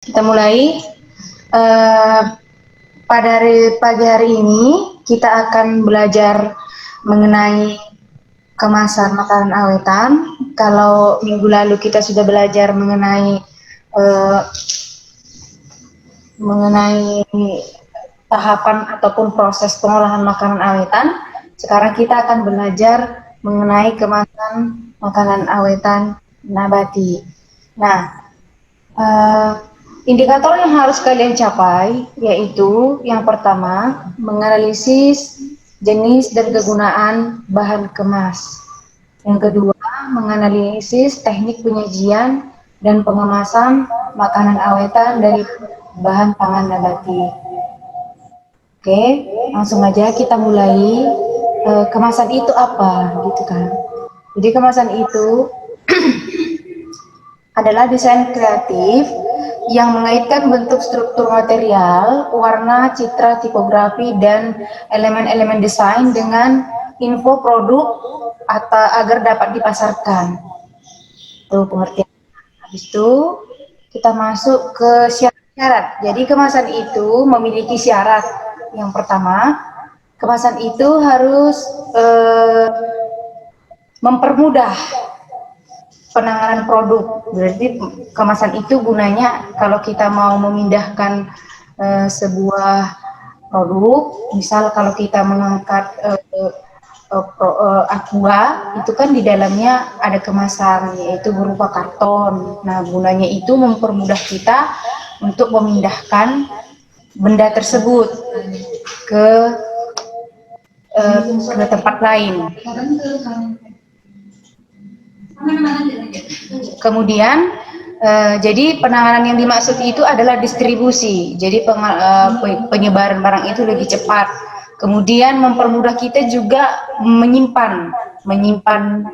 Kita mulai. Pada pagi hari ini kita akan belajar mengenai kemasan makanan awetan. Kalau minggu lalu kita sudah belajar mengenai tahapan ataupun proses pengolahan makanan awetan. Sekarang kita akan belajar mengenai kemasan makanan awetan nabati. Nah, indikator yang harus kalian capai yaitu yang pertama, menganalisis jenis dan kegunaan bahan kemas. Yang kedua, menganalisis teknik penyajian dan pengemasan makanan awetan dari bahan pangan nabati. Oke, langsung aja kita mulai. Kemasan itu apa gitu kan. Jadi kemasan itu adalah desain kreatif yang mengaitkan bentuk struktur material, warna, citra, tipografi, dan elemen-elemen desain dengan info produk atau agar dapat dipasarkan. Itu pengertian. Habis itu kita masuk ke syarat-syarat. Jadi kemasan itu memiliki syarat. Yang pertama, kemasan itu harus mempermudah penanganan produk. Berarti kemasan itu gunanya kalau kita mau memindahkan sebuah produk, misal kalau kita mengangkat aqua, itu kan di dalamnya ada kemasan, yaitu berupa karton. Nah, gunanya itu mempermudah kita untuk memindahkan benda tersebut ke tempat lain. Kemudian, jadi penanganan yang dimaksud itu adalah distribusi. Jadi penyebaran barang itu lebih cepat. Kemudian mempermudah kita juga menyimpan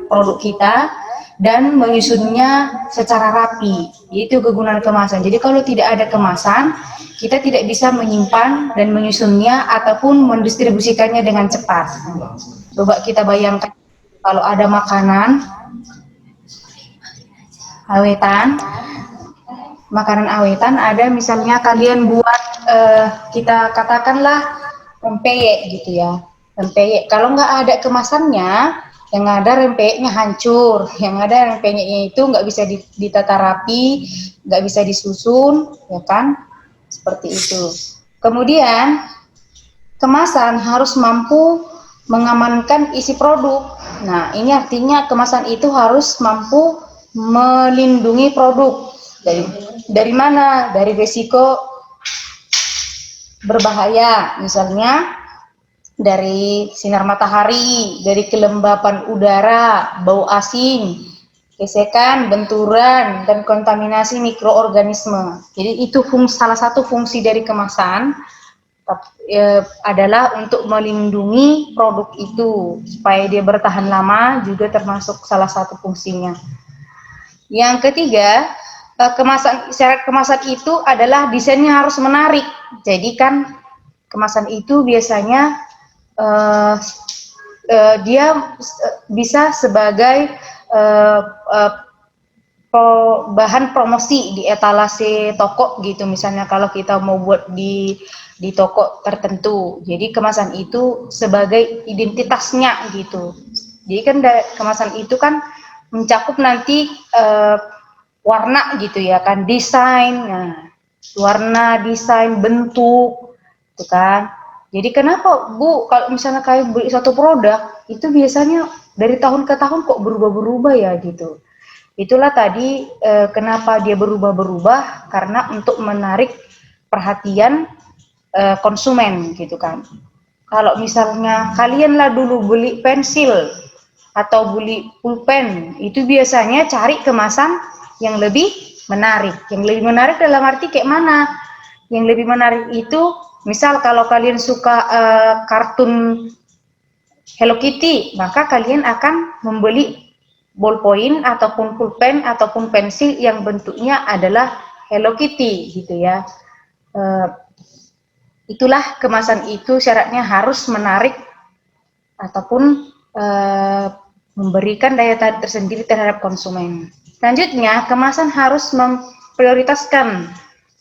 produk kita dan menyusunnya secara rapi. Itu kegunaan kemasan. Jadi kalau tidak ada kemasan, kita tidak bisa menyimpan dan menyusunnya ataupun mendistribusikannya dengan cepat. Coba kita bayangkan kalau ada makanan awetan, makanan awetan ada misalnya kalian buat kita katakanlah rempeyek gitu ya, rempeyek. Kalau nggak ada kemasannya, yang ada rempeyeknya hancur, yang ada rempeyeknya itu nggak bisa ditata rapi, nggak bisa disusun, ya kan? Seperti itu. Kemudian kemasan harus mampu mengamankan isi produk. Nah, ini artinya kemasan itu harus mampu melindungi produk dari mana? Dari risiko berbahaya, misalnya dari sinar matahari, dari kelembapan udara, bau asin, gesekan, benturan, dan kontaminasi mikroorganisme. Jadi itu salah satu fungsi dari kemasan adalah untuk melindungi produk itu supaya dia bertahan lama, juga termasuk salah satu fungsinya. Yang ketiga, syarat kemasan itu adalah desainnya harus menarik. Jadi kan kemasan itu biasanya dia bisa sebagai bahan promosi di etalase toko gitu, misalnya kalau kita mau buat di toko tertentu. Jadi kemasan itu sebagai identitasnya gitu. Jadi kan kemasan itu kan mencakup nanti warna gitu ya kan, desain, nah, warna, desain, bentuk, gitu kan. Jadi kenapa Bu kalau misalnya kayak beli satu produk itu biasanya dari tahun ke tahun kok berubah-berubah ya gitu. Itulah tadi kenapa dia berubah-berubah, karena untuk menarik perhatian konsumen gitu kan. Kalau misalnya kalianlah dulu beli pensil atau beli pulpen, itu biasanya cari kemasan yang lebih menarik. Yang lebih menarik dalam arti kayak mana? Yang lebih menarik itu, misal kalau kalian suka kartun Hello Kitty, maka kalian akan membeli ballpoint ataupun pulpen ataupun pensil yang bentuknya adalah Hello Kitty gitu ya. Itulah kemasan itu syaratnya harus menarik ataupun memberikan daya tarik tersendiri terhadap konsumen. Selanjutnya, kemasan harus memprioritaskan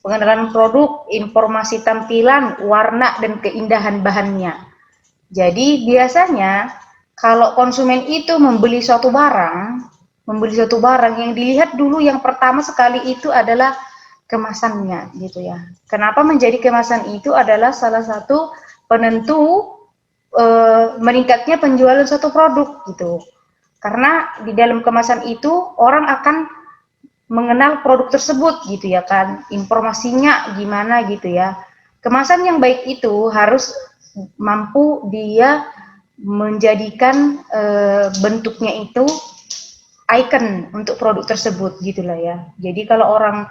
pengenalan produk, informasi tampilan, warna, dan keindahan bahannya. Jadi biasanya kalau konsumen itu membeli suatu barang yang dilihat dulu yang pertama sekali itu adalah kemasannya gitu ya. Kenapa menjadi kemasan itu adalah salah satu penentu meningkatnya penjualan suatu produk gitu. Karena di dalam kemasan itu orang akan mengenal produk tersebut gitu ya kan, informasinya gimana gitu ya. Kemasan yang baik itu harus mampu dia menjadikan bentuknya itu icon untuk produk tersebut gitulah ya. Jadi kalau orang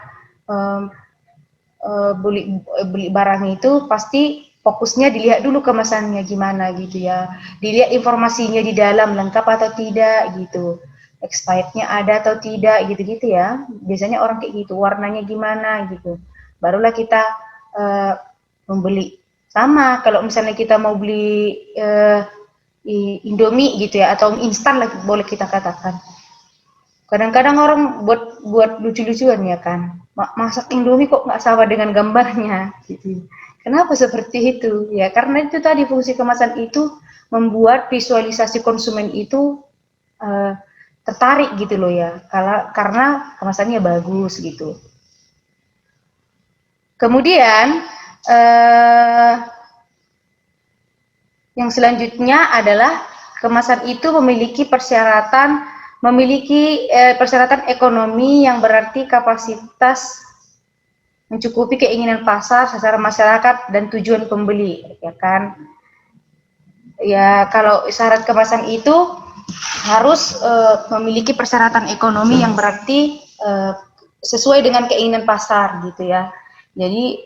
beli barang itu pasti fokusnya dilihat dulu kemasannya gimana gitu ya, dilihat informasinya di dalam lengkap atau tidak gitu, expirednya ada atau tidak gitu-gitu ya. Biasanya orang kayak gitu, warnanya gimana gitu, barulah kita membeli. Sama kalau misalnya kita mau beli Indomie gitu ya, atau instan lah boleh kita katakan. Kadang-kadang orang buat lucu-lucuan ya kan, masak Indomie kok nggak sama dengan gambarnya gitu. Kenapa seperti itu? Ya karena itu tadi fungsi kemasan itu membuat visualisasi konsumen itu tertarik gitu loh ya, karena kemasannya bagus gitu. Kemudian yang selanjutnya adalah kemasan itu memiliki persyaratan ekonomi yang berarti kapasitas mencukupi keinginan pasar, sasaran masyarakat, dan tujuan pembeli, ya kan? Ya kalau syarat kemasan itu harus memiliki persyaratan ekonomi yang berarti sesuai dengan keinginan pasar gitu ya. Jadi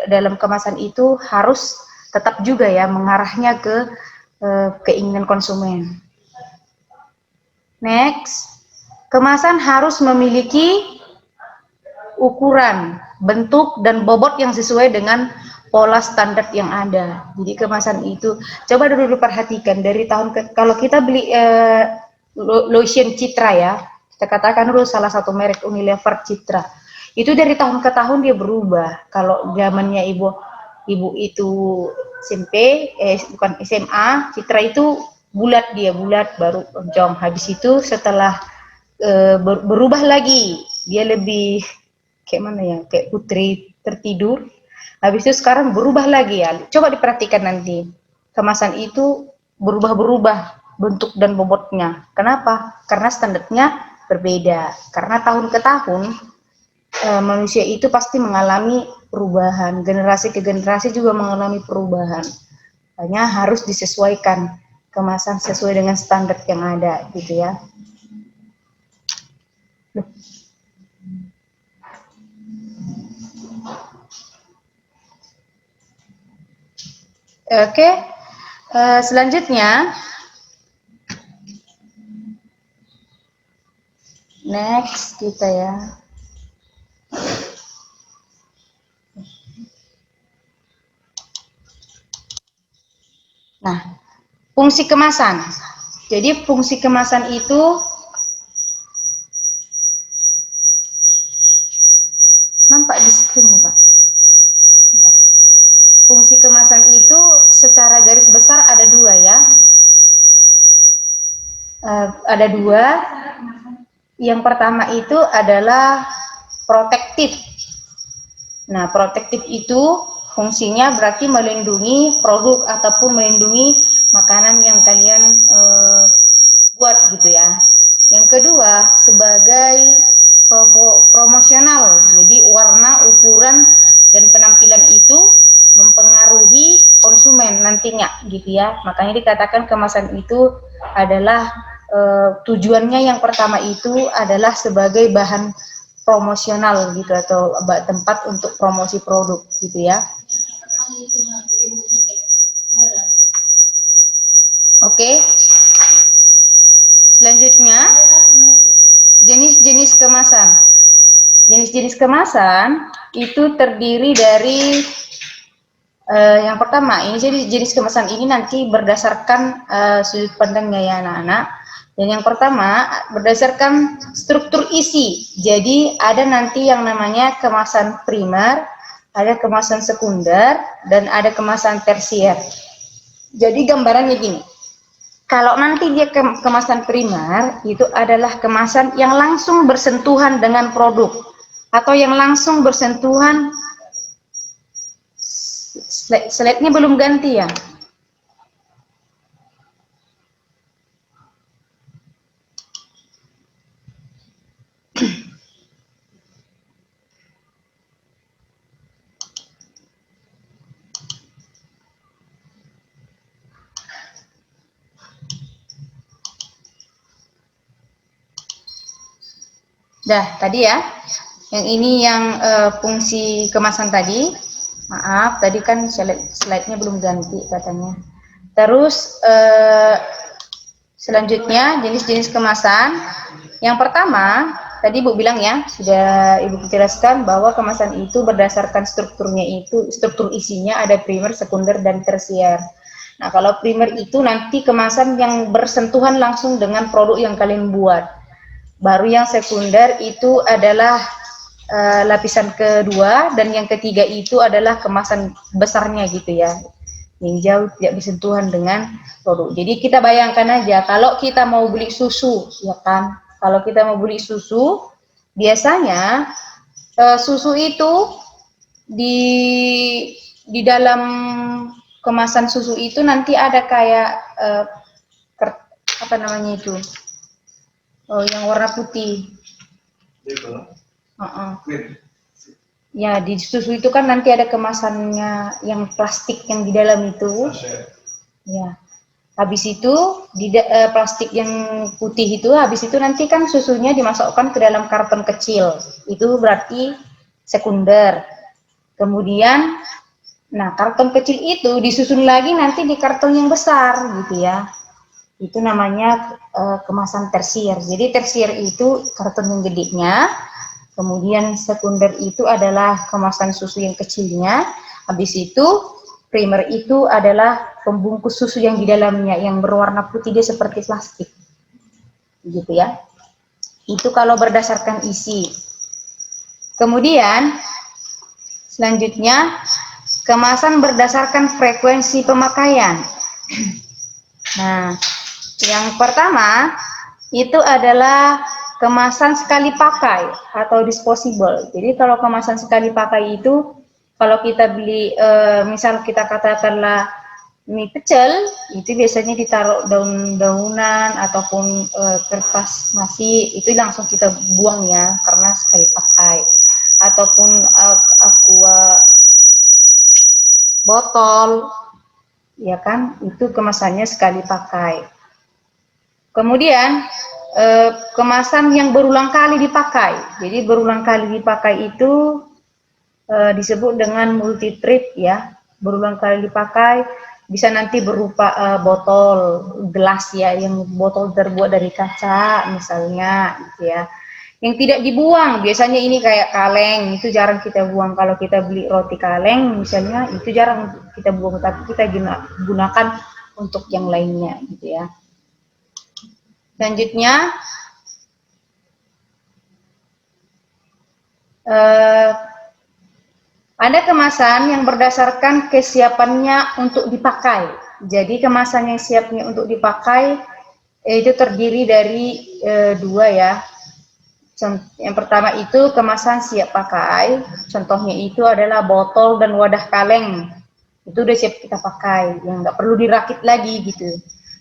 dalam kemasan itu harus tetap juga ya mengarahnya ke keinginan konsumen. Next, kemasan harus memiliki ukuran, bentuk, dan bobot yang sesuai dengan pola standar yang ada. Jadi kemasan itu, coba dulu perhatikan dari kalau kita beli lotion Citra ya, kita katakan dulu salah satu merek Unilever Citra, itu dari tahun ke tahun dia berubah. Kalau zamannya ibu itu SMP, bukan SMA, Citra itu bulat baru jong. Habis itu setelah berubah lagi, dia lebih kayak mana ya, kayak putri tertidur. Habis itu sekarang berubah lagi ya. Coba diperhatikan nanti, kemasan itu berubah bentuk dan bobotnya. Kenapa? Karena standarnya berbeda. Karena tahun ke tahun manusia itu pasti mengalami perubahan. Generasi ke generasi juga mengalami perubahan. Hanya harus disesuaikan kemasan sesuai dengan standar yang ada gitu ya. Oke, selanjutnya next kita ya. Nah, fungsi kemasan. Jadi fungsi kemasan itu nampak di screen nih Pak. Fungsi kemasan itu secara garis besar ada dua ya. Ada dua. Yang pertama itu adalah protektif. Nah, protektif itu fungsinya berarti melindungi produk ataupun melindungi makanan yang kalian buat gitu ya. Yang kedua sebagai promosional, jadi warna, ukuran, dan penampilan itu mempengaruhi konsumen nantinya gitu ya. Makanya dikatakan kemasan itu adalah tujuannya yang pertama itu adalah sebagai bahan promosional gitu atau tempat untuk promosi produk gitu ya. Oke. Selanjutnya jenis-jenis kemasan. Jenis-jenis kemasan itu terdiri dari yang pertama, ini jenis kemasan ini nanti berdasarkan sudut pandangnya ya anak-anak. Dan yang pertama berdasarkan struktur isi. Jadi ada nanti yang namanya kemasan primer, ada kemasan sekunder, dan ada kemasan tersier. Jadi gambarannya gini. Kalau nanti dia kemasan primer, itu adalah kemasan yang langsung bersentuhan dengan produk atau yang langsung bersentuhan. Slide-nya belum ganti ya. Dah, tadi ya. Yang ini yang fungsi kemasan tadi. Maaf, tadi kan slide-nya belum ganti katanya. Terus selanjutnya jenis-jenis kemasan. Yang pertama, tadi Bu bilang ya, sudah Ibu jelaskan bahwa kemasan itu berdasarkan strukturnya itu, struktur isinya ada primer, sekunder, dan tersier. Nah, kalau primer itu nanti kemasan yang bersentuhan langsung dengan produk yang kalian buat. Baru yang sekunder itu adalah lapisan kedua, dan yang ketiga itu adalah kemasan besarnya gitu ya, yang jauh tidak bersentuhan dengan produk. Jadi kita bayangkan aja kalau kita mau beli susu, ya kan? Kalau kita mau beli susu, biasanya susu itu di dalam kemasan susu itu nanti ada kayak apa namanya itu? Oh, yang warna putih. Ya, di susu itu kan nanti ada kemasannya yang plastik yang di dalam itu. Ya. Habis itu di plastik yang putih itu, habis itu nanti kan susunya dimasukkan ke dalam karton kecil. Itu berarti sekunder. Kemudian, nah karton kecil itu disusun lagi nanti di karton yang besar gitu ya. Itu namanya kemasan tersier. Jadi tersier itu karton yang gedenya, kemudian sekunder itu adalah kemasan susu yang kecilnya, habis itu primer itu adalah pembungkus susu yang di dalamnya yang berwarna putih, dia seperti plastik, gitu ya. Itu kalau berdasarkan isi. Kemudian selanjutnya kemasan berdasarkan frekuensi pemakaian. Nah, yang pertama itu adalah kemasan sekali pakai atau disposable. Jadi kalau kemasan sekali pakai itu, kalau kita beli, misal kita katakanlah mie pecel, itu biasanya ditaruh daun-daunan ataupun kertas nasi, itu langsung kita buang ya, karena sekali pakai. Ataupun aqua botol, ya kan, itu kemasannya sekali pakai. Kemudian kemasan yang berulang kali dipakai. Jadi berulang kali dipakai itu disebut dengan multi trip ya. Berulang kali dipakai bisa nanti berupa botol, gelas ya, yang botol terbuat dari kaca misalnya gitu ya. Yang tidak dibuang biasanya ini kayak kaleng, itu jarang kita buang. Kalau kita beli roti kaleng misalnya, itu jarang kita buang, tapi kita gunakan untuk yang lainnya gitu ya. Selanjutnya ada kemasan yang berdasarkan kesiapannya untuk dipakai. Jadi kemasan yang siapnya untuk dipakai itu terdiri dari dua ya. Yang pertama itu kemasan siap pakai. Contohnya itu adalah botol dan wadah kaleng. Itu udah siap kita pakai, yang nggak perlu dirakit lagi gitu.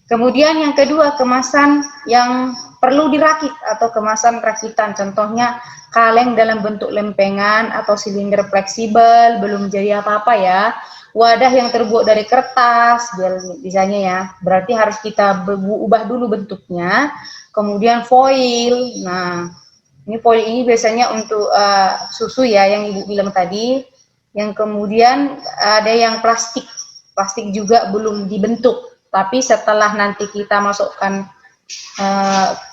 Kemudian yang kedua, kemasan yang perlu dirakit atau kemasan rakitan. Contohnya kaleng dalam bentuk lempengan atau silinder fleksibel, belum jadi apa-apa ya. Wadah yang terbuat dari kertas, misalnya ya. Berarti harus kita ubah dulu bentuknya. Kemudian foil. Nah, ini foil ini biasanya untuk susu ya, yang Ibu bilang tadi. Yang kemudian ada yang plastik. Plastik juga belum dibentuk. Tapi setelah nanti kita masukkan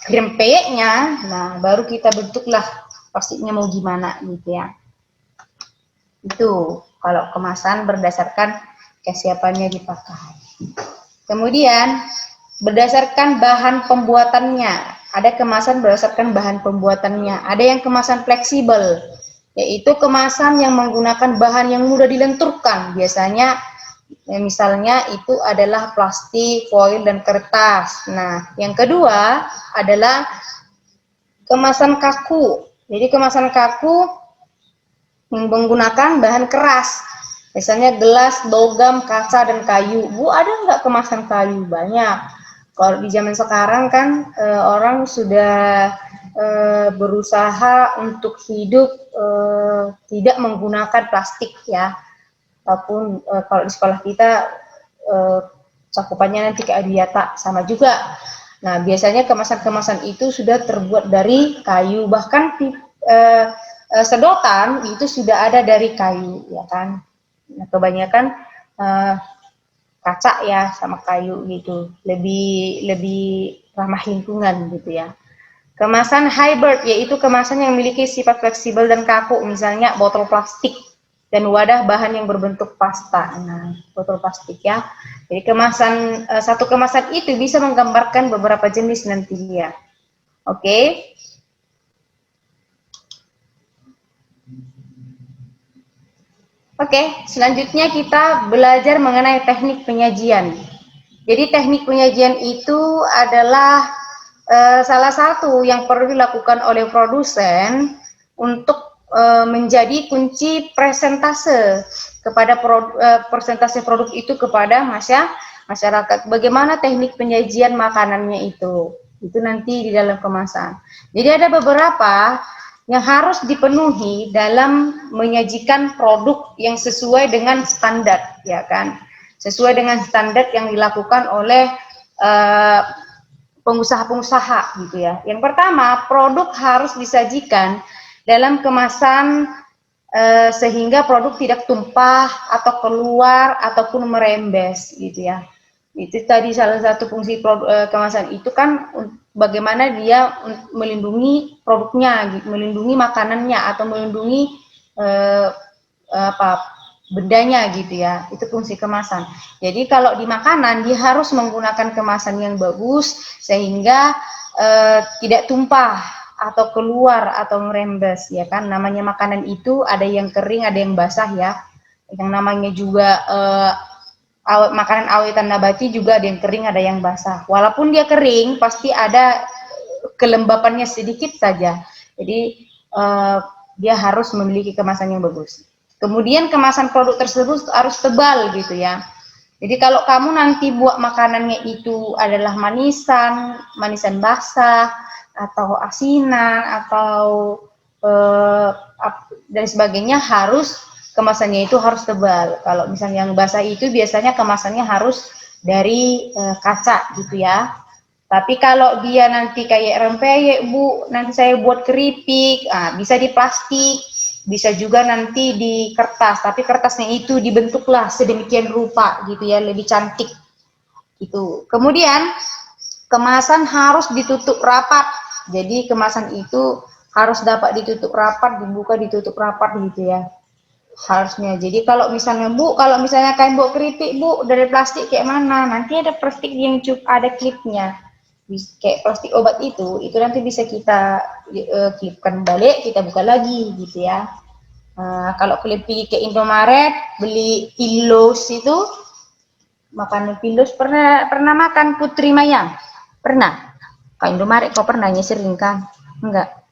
krempeknya, nah baru kita bentuklah plastiknya mau gimana gitu ya. Itu kalau kemasan berdasarkan kesiapannya dipakai. Kemudian berdasarkan bahan pembuatannya. Ada kemasan berdasarkan bahan pembuatannya. Ada yang kemasan fleksibel, yaitu kemasan yang menggunakan bahan yang mudah dilenturkan. Biasanya misalnya itu adalah plastik, foil, dan kertas. Nah, yang kedua adalah kemasan kaku. Jadi kemasan kaku menggunakan bahan keras. Misalnya gelas, logam, kaca, dan kayu. Bu, ada nggak kemasan kayu? Banyak. Kalau di zaman sekarang kan orang sudah berusaha untuk hidup tidak menggunakan plastik ya. Ataupun kalau di sekolah kita cakupannya nanti ke adiata sama juga. Nah, biasanya kemasan-kemasan itu sudah terbuat dari kayu, bahkan sedotan itu sudah ada dari kayu, ya kan? Nah, kebanyakan kaca ya sama kayu gitu, lebih ramah lingkungan gitu ya. Kemasan hybrid yaitu kemasan yang memiliki sifat fleksibel dan kaku, misalnya botol plastik dan wadah bahan yang berbentuk pasta. Nah, botol plastik ya. Jadi satu kemasan itu bisa menggambarkan beberapa jenis nantinya. Oke. Oke, selanjutnya kita belajar mengenai teknik penyajian. Jadi teknik penyajian itu adalah salah satu yang perlu dilakukan oleh produsen untuk menjadi kunci presentase kepada presentase produk itu kepada masyarakat. Bagaimana teknik penyajian makanannya itu nanti di dalam kemasan. Jadi ada beberapa yang harus dipenuhi dalam menyajikan produk yang sesuai dengan standar, ya kan? Sesuai dengan standar yang dilakukan oleh pengusaha-pengusaha gitu ya. Yang pertama, produk harus disajikan dalam kemasan sehingga produk tidak tumpah atau keluar ataupun merembes gitu ya. Itu tadi salah satu fungsi kemasan itu kan bagaimana dia melindungi produknya, gitu, melindungi makanannya atau melindungi bendanya gitu ya. Itu fungsi kemasan. Jadi kalau di makanan dia harus menggunakan kemasan yang bagus sehingga tidak tumpah atau keluar atau merembes ya kan. Namanya makanan itu ada yang kering, ada yang basah ya. Yang namanya juga makanan awetan nabati juga ada yang kering, ada yang basah. Walaupun dia kering, pasti ada kelembapannya sedikit saja. Jadi dia harus memiliki kemasan yang bagus. Kemudian kemasan produk tersebut harus tebal gitu ya. Jadi kalau kamu nanti buat makanannya itu adalah manisan basah atau asinan atau dan sebagainya, kemasannya itu harus tebal. Kalau misalnya yang basah itu biasanya kemasannya harus dari kaca gitu ya. Tapi kalau dia nanti kayak rempeyek, Bu, nanti saya buat keripik, bisa di plastik, bisa juga nanti di kertas. Tapi kertasnya itu dibentuklah sedemikian rupa gitu ya, lebih cantik gitu. Kemudian kemasan harus ditutup rapat. Jadi kemasan itu harus dapat ditutup rapat, dibuka ditutup rapat gitu ya. Harusnya. Jadi kalau misalnya Bu, kalau misalnya kain buat keripik Bu dari plastik kayak mana? Nanti ada plastik yang ada klipnya. Kayak plastik obat itu nanti bisa kita klipkan balik, kita buka lagi gitu ya. Kalau klip ke Indomaret beli Pilos itu, makanan Pilos pernah makan Putri Mayang? Pernah? Ke Indomaret kau pernah sering kan? Enggak.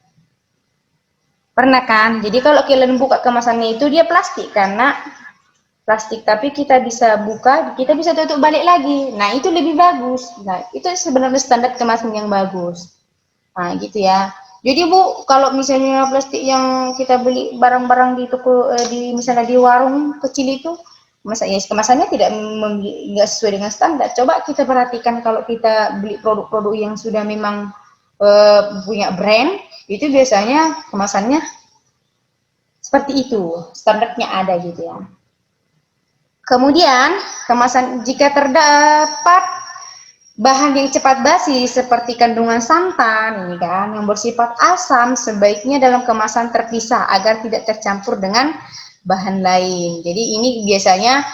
Pernah kan? Jadi kalau kalian buka kemasannya itu dia plastik, karena plastik, tapi kita bisa buka, kita bisa tutup balik lagi. Nah, itu lebih bagus. Nah, itu sebenarnya standar kemasan yang bagus. Nah, gitu ya. Jadi Bu, kalau misalnya plastik yang kita beli barang-barang di toko, misalnya di warung kecil itu, kemasannya tidak sesuai dengan standar. Coba kita perhatikan kalau kita beli produk-produk yang sudah memang punya brand, itu biasanya kemasannya seperti itu, standarnya ada gitu ya. Kemudian kemasan, jika terdapat bahan yang cepat basi seperti kandungan santan ini kan yang bersifat asam, sebaiknya dalam kemasan terpisah agar tidak tercampur dengan bahan lain. Jadi ini biasanya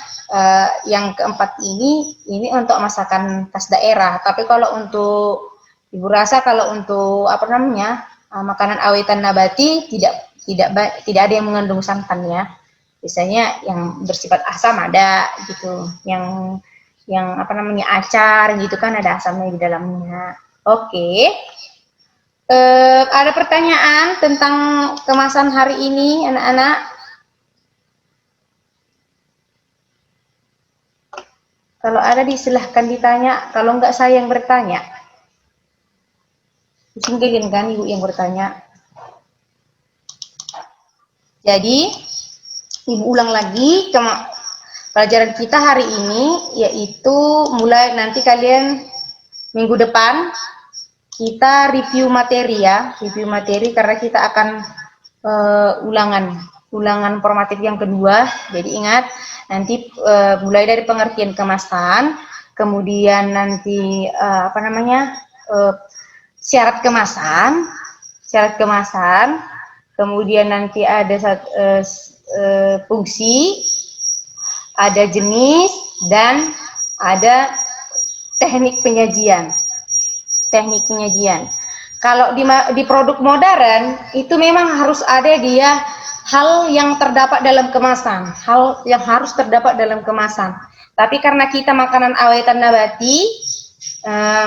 yang keempat ini untuk masakan khas daerah. Tapi kalau untuk Ibu rasa kalau untuk apa namanya makanan awetan nabati tidak ada yang mengandung santan ya. Biasanya yang bersifat asam ada gitu, yang apa namanya acar gitu kan ada asamnya di dalamnya. Oke. Ada pertanyaan tentang kemasan hari ini anak-anak? Kalau ada silahkan ditanya, kalau enggak saya yang bertanya. Disingkirkan kan ibu yang bertanya. Jadi, ibu ulang lagi pelajaran kita hari ini, yaitu mulai nanti kalian minggu depan kita review materi ya, review materi karena kita akan ulangan formatif yang kedua. Jadi ingat nanti mulai dari pengertian kemasan, kemudian nanti apa namanya syarat kemasan, kemudian nanti ada fungsi, ada jenis, dan ada teknik penyajian. Kalau di produk modern itu memang harus ada dia hal yang terdapat dalam kemasan, hal yang harus terdapat dalam kemasan. Tapi karena kita makanan awetan nabati,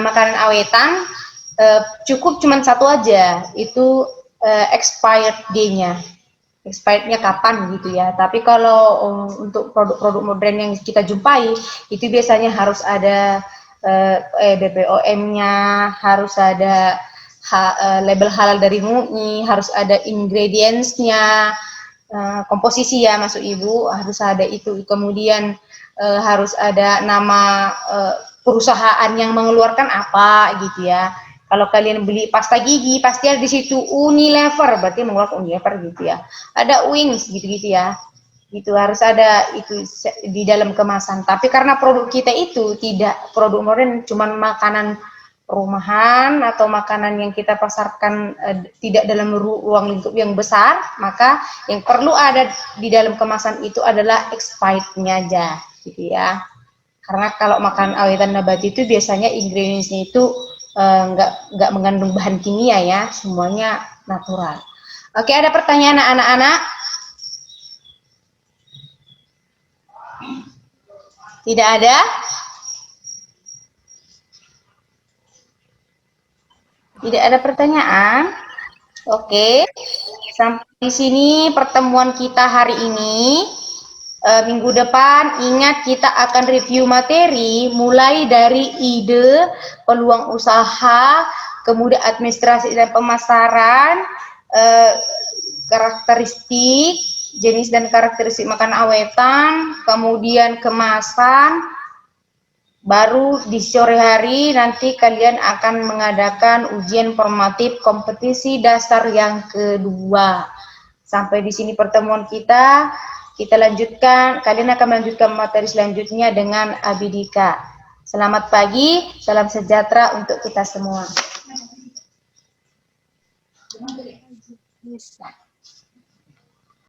makanan awetan cukup cuma satu aja, itu expired day-nya. Expirednya kapan gitu ya. Tapi kalau untuk produk-produk modern yang kita jumpai, itu biasanya harus ada BPOM-nya, harus ada label halal dari MUI, harus ada ingredients-nya, komposisi ya masuk ibu, harus ada itu. Kemudian harus ada nama perusahaan yang mengeluarkan apa gitu ya. Kalau kalian beli pasta gigi pasti ada di situ Unilever, berarti mengeluarkan Unilever gitu ya. Ada Wings gitu-gitu ya. Gitu harus ada itu di dalam kemasan. Tapi karena produk kita itu tidak produk modern, cuman makanan rumahan atau makanan yang kita pasarkan tidak dalam ruang lingkup yang besar, maka yang perlu ada di dalam kemasan itu adalah expirednya aja gitu ya. Karena kalau makan awetan nabati itu biasanya ingredientsnya itu nggak mengandung bahan kimia ya, semuanya natural. Oke, ada pertanyaan anak-anak? Tidak ada? Tidak ada pertanyaan? Oke, sampai di sini pertemuan kita hari ini. Minggu depan ingat kita akan review materi mulai dari ide, peluang usaha, kemudian administrasi dan pemasaran, karakteristik, jenis dan karakteristik makanan awetan, kemudian kemasan. Baru di sore hari nanti kalian akan mengadakan ujian formatif kompetisi dasar yang kedua. Sampai di sini pertemuan kita. Kita lanjutkan, kalian akan melanjutkan materi selanjutnya dengan Abidika. Selamat pagi, salam sejahtera untuk kita semua.